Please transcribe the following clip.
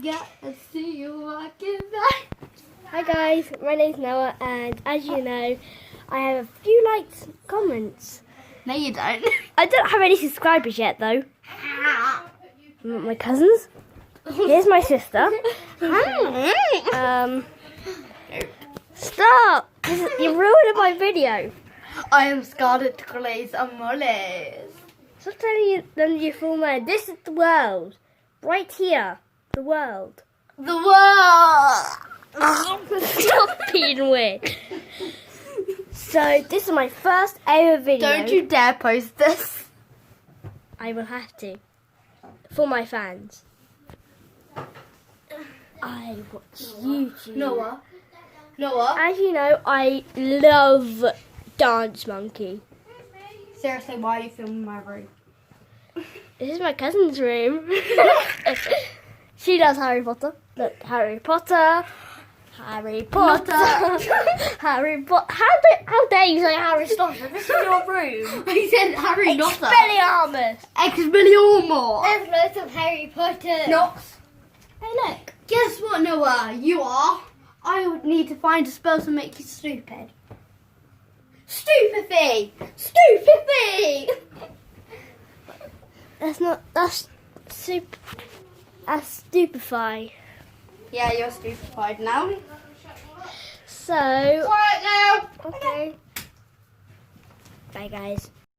got to see you walking back. Hi guys, my name's Noah, and as you know, I have a few likes and comments. No, you don't. I don't have any subscribers yet though. My cousins. Here's my sister. Stop! You're ruining my video. I am Scarlet Glaze Amoles. Stop telling them your full name. This is the world. Right here. The world. The world. Stop being weird. So, this is my first ever video. Don't you dare post this. I will have to. For my fans. I watch YouTube. Noah. As you know, I love Dance Monkey. Seriously, why are you filming my room? This is my cousin's room. She does Harry Potter. Look, Harry Potter. Harry Potter. Harry Potter. How dare you say Harry Potter? This is your room. I said Harry Potter. Expelliarmus. Expelliarmus. There's loads of Harry Potter. Nox. Hey, look. Guess what, Noah? You are. I would need to find a spell to make you stupid. Stupefy! Stupefy! That's stupefy. Yeah, you're stupefied now. So. Quiet now! Okay. Bye, guys.